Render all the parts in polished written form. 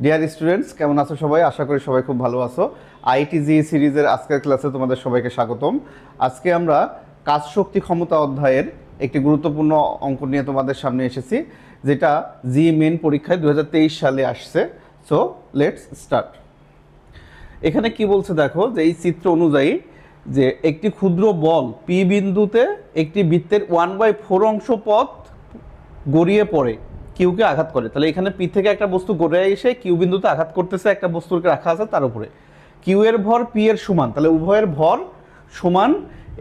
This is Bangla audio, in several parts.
ডিয়ার স্টুডেন্টস, কেমন আছো সবাই? আশা করি সবাই খুব ভালো আছো। আইটিজি সিরিজের আজকের ক্লাসে তোমাদের সবাইকে স্বাগতম। আজকে আমরা কাজ শক্তি ক্ষমতা অধ্যায়ের একটি গুরুত্বপূর্ণ অঙ্ক নিয়ে তোমাদের সামনে এসেছি, যেটা জি মেন পরীক্ষায় 2023 সালে আসছে। So let's start. এখানে কি বলছে দেখো, যে এই চিত্র অনুযায়ী যে একটি ক্ষুদ্র বল পি বিন্দুতে একটি বৃত্তের 1/4 অংশ পথ গড়িয়ে পড়ে কিউকে আঘাত করে। তাহলে এখানে পি থেকে একটা বস্তু গড়ে এসে কিউ বিন্দুতে আঘাত করতেছে, একটা বস্তুকে রাখা আছে তার উপরে। কিউ এর ভর পি এর সমান, তাহলে উভয়ের ভর সমান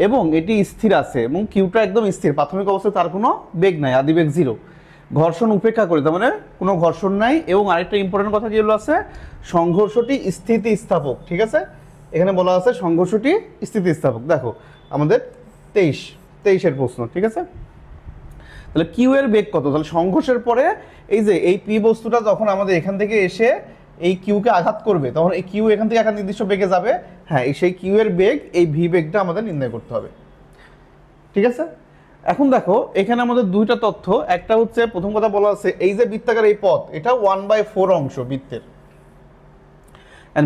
এবং এটি স্থির আছে এবং কিউটা একদম স্থির, প্রাথমিক অবস্থায় তার কোনো বেগ নাই, আদিবেগ 0, ঘর্ষণ উপেক্ষা করে, তার মানে কোনো ঘর্ষণ নাই। এবং আরেকটা ইম্পর্টেন্ট কথা যেগুলো আছে, সংঘর্ষটি স্থিতিস্থাপক। ঠিক আছে, এখানে বলা আছে সংঘর্ষটি স্থিতিস্থাপক। দেখো আমাদের 23-এর প্রশ্ন। ঠিক আছে, তাহলে কিউ এর বেগ কত? তাহলে সংঘর্ষের পরে এই যে এই পি বস্তুটা যখন আমাদের এখান থেকে এসে এই কিউকে আঘাত করবে, তখন এই কিউ এখান থেকে একটা নির্দিষ্ট বেগে যাবে। হ্যাঁ, এই সেই কিউ এর বেগ, এই ভি বেগটা আমাদের নির্ণয় করতে হবে। ঠিক আছে, এখন দেখো এখানে আমাদের দুইটা তথ্য। একটা হচ্ছে, প্রথম কথা বলা আছে এই যে বৃত্তাকার এই পথ, এটা 1/4 অংশ বৃত্তের।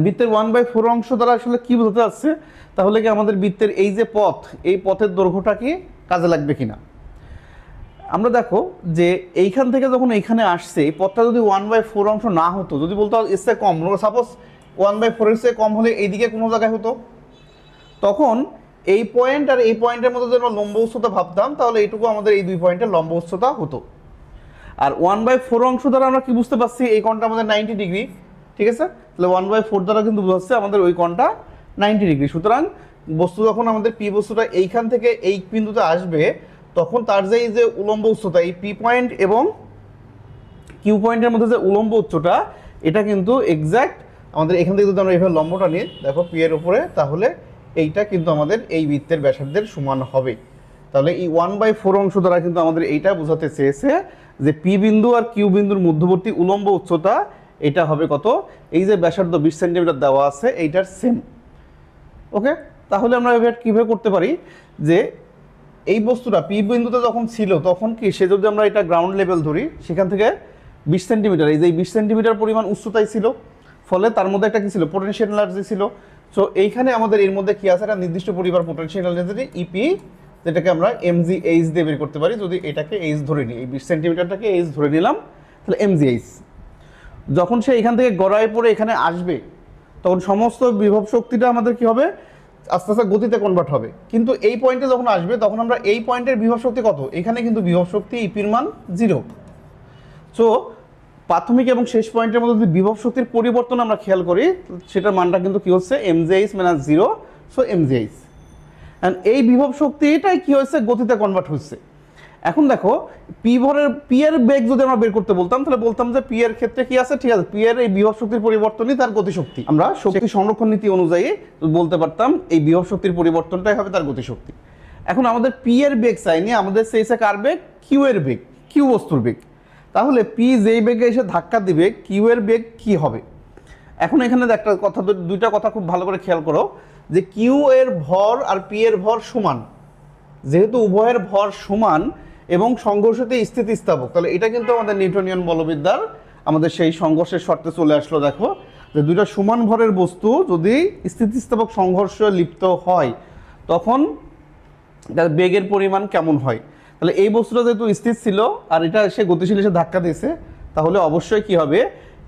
বৃত্তের 1/4 অংশ দ্বারা আসলে কি বোঝাতে যাচ্ছে? তাহলে কি আমাদের বৃত্তের এই যে পথ, এই পথের দৈর্ঘ্যটা কি কাজে লাগবে কিনা। আমরা দেখো যে এইখান থেকে যখন এইখানে আসছে, এই পথটা যদি 1/4 অংশ না হতো, যদি বলতো এর চেয়ে কম, সাপোজ 1/4 এর চেয়ে কম হলে এইদিকে কোনো জায়গায় হতো, তখন এই পয়েন্ট আর এই পয়েন্টের মধ্যে যদি আমরা লম্ব উচ্চতা ভাবতাম, তাহলে এইটুকু আমাদের এই দুই পয়েন্টের লম্ব উচ্চতা হতো। আর 1/4 অংশ দ্বারা আমরা কি বুঝতে পারছি? এই কোণটা আমাদের 90 ডিগ্রি। ঠিক আছে, তাহলে 1/4 দ্বারা কিন্তু বোঝাচ্ছে আমাদের ওই কোণটা 90 ডিগ্রি। সুতরাং বস্তু যখন আমাদের পি বস্তুটা এইখান থেকে এই বিন্দুতে আসবে, তখন তার যে এই যে উলম্ব উচ্চতা, এই পি পয়েন্ট এবং কিউ পয়েন্টের মধ্যে যে উলম্ব উচ্চতা, এটা কিন্তু এক্স্যাক্ট আমাদের এখান থেকে যদি আমরা এইভাবে লম্বটা নিই, দেখো পি এর উপরে, তাহলে এইটা কিন্তু আমাদের এই বৃত্তের ব্যাসার্ধের সমান হবে। তাহলে এই 1/4 অংশ দ্বারা কিন্তু আমাদের এইটা বোঝাতে চেয়েছে যে পি বিন্দু আর কিউ বিন্দুর মধ্যবর্তী উলম্ব উচ্চতা এটা হবে কত? এই যে ব্যাসার্ধ 20 সেন্টিমিটার দেওয়া আছে, এইটার সেম। ওকে, তাহলে আমরা কীভাবে করতে পারি যে এই বস্তুটা পি বিন্দুতে যখন ছিল, তখন কি সে যদি আমরা এটা গ্রাউন্ড লেভেল ধরি, সেখান থেকে 20 সেন্টিমিটার, এই যে 20 সেন্টিমিটার পরিমাণ উচ্চতায় ছিল, ফলে তার মধ্যে একটা কি ছিল? পোটেনশিয়াল এনার্জি ছিল। সো এইখানে আমাদের এর মধ্যে কি আছে? একটা নির্দিষ্ট পরিমাণ পোটেনশিয়াল এনার্জি ইপি, যেটাকে আমরা এমজিএইচ দিয়ে বের করতে পারি। যদি এটাকে এইচ ধরে নিই, এই 20 সেন্টিমিটারটাকে এইচ ধরে নিলাম, তাহলে এমজিএইচ। যখন সে এখান থেকে গড়ায় পড়ে এখানে আসবে, তখন সমস্ত বিভব শক্তিটা আমাদের কি হবে? আস্তে আস্তে গতিতে কনভার্ট হবে। কিন্তু এই পয়েন্টে যখন আসবে, তখন আমরা এই পয়েন্টের বিভব শক্তি কত? এখানে কিন্তু বিভব শক্তি ইপির মান 0। সো প্রাথমিক এবং শেষ পয়েন্টের মধ্যে যদি বিভব শক্তির পরিবর্তন আমরা খেয়াল করি, সেটার মানটা কিন্তু কি হচ্ছে? MGH minus 0। So MGH, and এই বিভব শক্তিটাই কি হচ্ছে? গতিতে কনভার্ট হচ্ছে। এখন দেখো পি এর বেগ যদি আমরা বের করতে বলতাম, তাহলে বলতাম যে পি এর ক্ষেত্রে কি আছে? ঠিক আছে, পি এর এই বিভব শক্তির পরিবর্তনই তার গতিশক্তি। আমরা শক্তি সংরক্ষণ নীতি অনুযায়ী বলতে পারতাম এই বিভব শক্তির পরিবর্তনটাই হবে তার গতিশক্তি। এখন আমাদের পি এর বেগ চাইনি, আমাদের চেয়েছে কার বেগ? কিউ এর বেগ, কিউ বস্তুর বেগ। তাহলে পি যেই বেগে এসে ধাক্কা দিবে, কিউ এর বেগ কি হবে? এখন এখানে একটা কথা, দুইটা কথা খুব ভালো করে খেয়াল করো, যে কিউ এর ভর আর পি এর ভর সমান। যেহেতু উভয়ের ভর সমান এবং সংঘর্ষতে স্থিতিস্থাপক, তাহলে এটা কিন্তু আমাদের নিউটনিয়ান বলবিদ্যার আমাদের সেই সংঘর্ষের শর্তে চলে আসলো। দেখো যে দুইটা সমান ভরের বস্তু যদি স্থিতিস্থাপক সংঘর্ষে লিপ্ত হয়, তখন তার বেগের পরিমাণ কেমন হয়? তাহলে এই বস্তুটা যেহেতু স্থির ছিল আর এটা এসে গতিশীল এসে ধাক্কা দিয়েছে, তাহলে অবশ্যই কি হবে?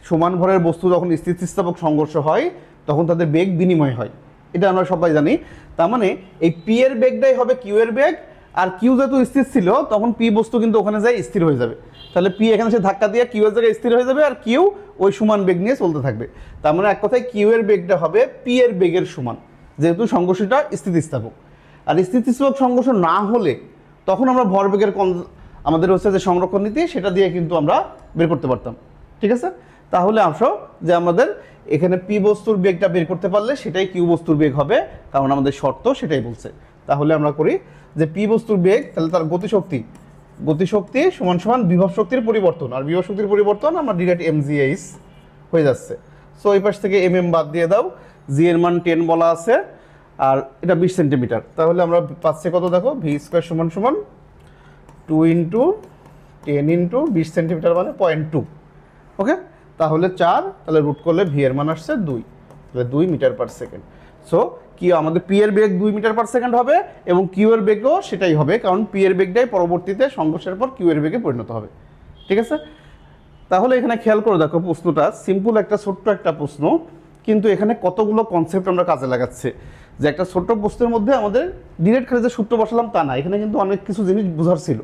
সমান ভরের বস্তু যখন স্থিতিস্থাপক সংঘর্ষ হয়, তখন তাদের বেগ বিনিময় হয়। এটা আমরা সবাই জানি। তার মানে এই পি এর বেগটাই হবে কিউ এর বেগ, আর কিউ যেহেতু স্থির ছিল, তখন পি বস্তু কিন্তু ওখানে যায় স্থির হয়ে যাবে। তাহলে পি এখানে সে ধাক্কা দিয়ে কিউ এর জায়গায় স্থির হয়ে যাবে, আর কিউ ওই সমান বেগ নিয়ে চলতে থাকবে। তার মানে এক কথায় কিউ এর বেগটা হবে পি এর বেগের সমান, যেহেতু সংঘর্ষটা স্থিতিস্থাপক। আর স্থিতিস্থাপক সংঘর্ষ না হলে তখন আমরা ভরবেগের আমাদের হচ্ছে যে সংরক্ষণ নীতি, সেটা দিয়ে কিন্তু আমরা বের করতে পারতাম। ঠিক আছে, তাহলে আসো যে আমাদের এখানে পি বস্তুর বেগটা বের করতে পারলে সেটাই কিউ বস্তুর বেগ হবে, কারণ আমাদের শর্ত সেটাই বলছে। তাহলে আমরা করি যে পি বস্তুর বেগ, তাহলে তার গতিশক্তি সমান সমান বিভব শক্তির পরিবর্তন, আর বিভব শক্তির পরিবর্তন আমরা ডিরেক্ট এমজিএইচ হয়ে যাচ্ছে। সো এই পাশ থেকে এম বাদ দিয়ে দাও, জি এর মান 10 বলা আছে, আর এটা 20 সেন্টিমিটার। তাহলে আমরা পাচ্ছে কত? দেখো ভি স্কোয়ার সমান সমান 2 × 10 × 20 সেন্টিমিটার, মানে 0.2। ওকে, তাহলে 4, তাহলে রুট করলে ভি এর মান আসছে 2, তাহলে 2 মিটার পার সেকেন্ড। সো কি আমাদের পি এর বেগ 2 মিটার পার সেকেন্ড হবে এবং কিউ এর বেগও সেটাই হবে, কারণ পি এর বেগটাই পরবর্তীতে সংঘর্ষের পর কিউ এর বেগে পরিণত হবে। ঠিক আছে, তাহলে এখানে খেয়াল করে দেখো প্রশ্নটা সিম্পল একটা ছোট্ট একটা প্রশ্ন, কিন্তু এখানে কতগুলো কনসেপ্ট আমরা কাজে লাগাচ্ছি। যে একটা ছোট্ট প্রশ্নের মধ্যে আমাদের ডিরেক্ট খালি যে সূত্র বসালাম তা না, এখানে কিন্তু অনেক কিছু জিনিস বোঝার ছিল।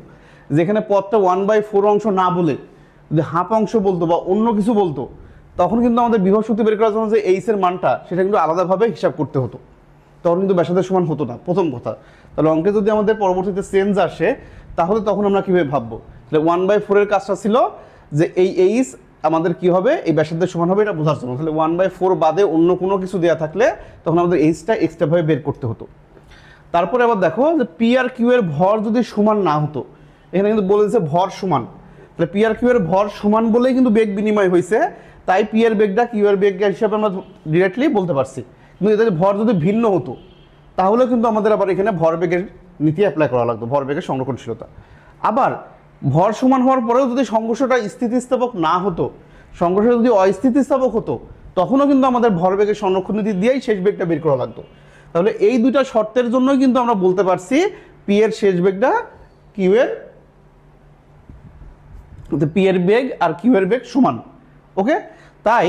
যেখানে পথটা 1/4 অংশ না বলে যদি হাফ অংশ বলতো বা অন্য কিছু বলতো, তখন কিন্তু আমাদের বিভব শক্তি বের করার জন্য যে এইচ এর মানটা সেটা কিন্তু আলাদাভাবে হিসাব করতে হতো, তখন কিন্তু ব্যাসার্ধের সমান হতো না প্রথম কথা। তাহলে অঙ্কে যদি আমাদের পরবর্তীতে চেঞ্জ আসে তাহলে তখন আমরা কীভাবে ভাববো? তাহলে 1/4 এর কাজটা ছিল যে এই এইচ আমাদের কি হবে, এই ব্যাসার্ধের সমান হবে, এটা বোঝার জন্য। তাহলে 1/4 বাদে অন্য কোনো কিছু দেওয়া থাকলে তখন আমাদের এইচটা এক্সট্রাভাবে বের করতে হতো। তারপরে আবার দেখো যে পি আর কিউ এর ভর যদি সমান না হতো, এখানে কিন্তু বলেছে ভর সমান, তাহলে পি আর কিউ এর ভর সমান বলেই কিন্তু বেগ বিনিময় হয়েছে, তাই পি এর বেগটা কিউ এর বেগ হিসাবে আমরা ডিরেক্টলি বলতে পারছি। কিন্তু এদের ভর যদি ভিন্ন হতো তাহলে কিন্তু আমাদের আবার এখানে ভরবেগের নীতি অ্যাপ্লাই করা লাগতো, ভরবেগের সংরক্ষণশীলতা। আবার ভর সমান হওয়ার পরেও যদি সংঘর্ষটা স্থিতিস্থাপক না হতো, সংঘর্ষ যদি অস্থিতিস্থাপক হতো, তখনও কিন্তু আমাদের ভরবেগের সংরক্ষণ নীতি দিয়েই শেষ বেগটা বের করা লাগতো। তাহলে এই দুইটা শর্তের জন্যই কিন্তু আমরা বলতে পারছি পি এর শেষ বেগটা কিউ এর, পি এর বেগ আর কিউ এর বেগ সমান। ওকে, তাই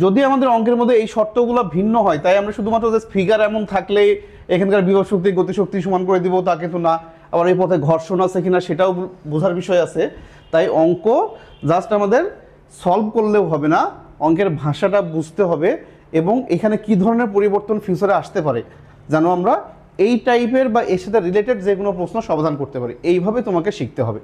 যদি আমাদের অঙ্কের মধ্যে এই শর্তগুলো ভিন্ন হয়, তাই আমরা শুধুমাত্র যে ফিগার এমন থাকলে এখানকার বিভব শক্তি গতিশক্তি সমান করে দিব তা কিন্তু না, আবার এই পথে ঘর্ষণ আছে কিনা সেটাও বোঝার বিষয় আছে। তাই অঙ্ক জাস্ট আমাদের সলভ করলেও হবে না, অঙ্কের ভাষাটা বুঝতে হবে এবং এখানে কি ধরনের পরিবর্তন ফিউচারে আসতে পারে যেন আমরা এই টাইপের বা এর সাথে রিলেটেড যে কোনো প্রশ্ন সমাধান করতে পারি, এইভাবে তোমাকে শিখতে হবে,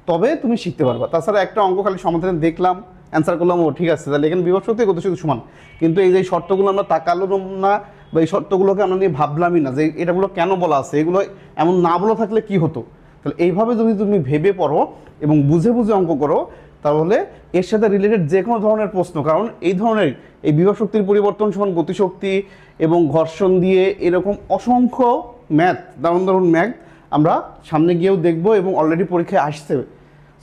তবে তুমি শিখতে পারবা। তাছাড়া একটা অঙ্ক খালি সমাধান দেখলাম, অ্যান্সার করলাম, ও ঠিক আছে, তাহলে এখানে বিভব শক্তি গতিশক্তি সমান, কিন্তু এই যে শর্তগুলো আমরা তাকালাম না বা এই শর্তগুলোকে আমরা নিয়ে ভাবলামই না যে এটাগুলো কেন বলা আছে, এগুলো এমন না বলা থাকলে কি হতো। তাহলে এইভাবে যদি তুমি ভেবে পড়ো এবং বুঝে বুঝে অঙ্ক করো, তাহলে এর সাথে রিলেটেড যে কোনো ধরনের প্রশ্ন, কারণ এই ধরনের এই বিভব শক্তির পরিবর্তন সমান গতিশক্তি এবং ঘর্ষণ দিয়ে এরকম অসংখ্য ম্যাথ, দারুণ ম্যাথ আমরা সামনে গিয়েও দেখবো এবং অলরেডি পরীক্ষায় আসছে।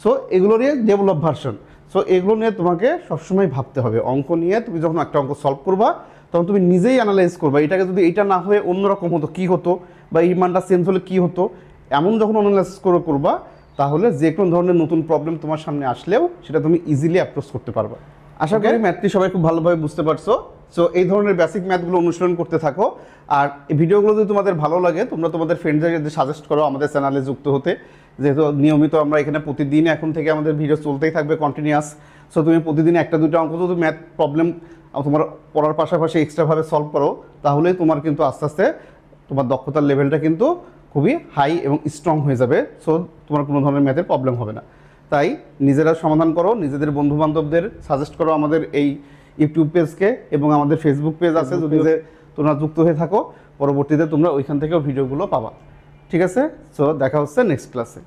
সো এগুলো নিয়ে ডেভেলপ ভার্সন, সো এগুলো নিয়ে তোমাকে সবসময় ভাবতে হবে। অঙ্ক নিয়ে তুমি যখন একটা অঙ্ক সলভ করবা তখন তুমি নিজেই অ্যানালাইজ করবা, এটাকে যদি এইটা না হয়ে অন্যরকম হতো কী হতো, বা এই মানটা চেঞ্জ হলে কী হতো, এমন যখন অ্যানালাইজ করবা তাহলে যে কোনো ধরনের নতুন প্রবলেম তোমার সামনে আসলেও সেটা তুমি ইজিলি অ্যাপ্রোচ করতে পারবা। আশা করি ম্যাথটি সবাই খুব ভালোভাবে বুঝতে পারছো। সো এই ধরনের বেসিক ম্যাথগুলো অনুসরণ করতে থাকো, আর এই ভিডিওগুলো যদি তোমাদের ভালো লাগে তোমরা তোমাদের ফ্রেন্ডদের সাজেস্ট করো আমাদের চ্যানেলে যুক্ত হতে, যেহেতু নিয়মিত আমরা এখানে প্রতিদিন এখন থেকে আমাদের ভিডিও চলতেই থাকবে কন্টিনিউয়াস। সো তুমি প্রতিদিন একটা দুটো অঙ্ক যদি ম্যাথ প্রবলেম তোমার পড়ার পাশাপাশি এক্সট্রাভাবে সলভ করো, তাহলেই তোমার কিন্তু আস্তে আস্তে তোমার দক্ষতার লেভেলটা কিন্তু খুবই হাই এবং স্ট্রং হয়ে যাবে। সো তোমার কোনো ধরনের ম্যাথের প্রবলেম হবে না। তাই নিজেরা সমাধান করো, নিজেদের বন্ধুবান্ধবদের সাজেস্ট করো আমাদের এই ইউটিউব পেজকে, এবং আমাদের ফেসবুক পেজ আছে, যদি তোমরা যুক্ত হয়ে থাকো পরবর্তীতে তোমরা ওইখান থেকেও ভিডিওগুলো পাবা। ঠিক আছে, সো দেখা হচ্ছে নেক্সট ক্লাসে।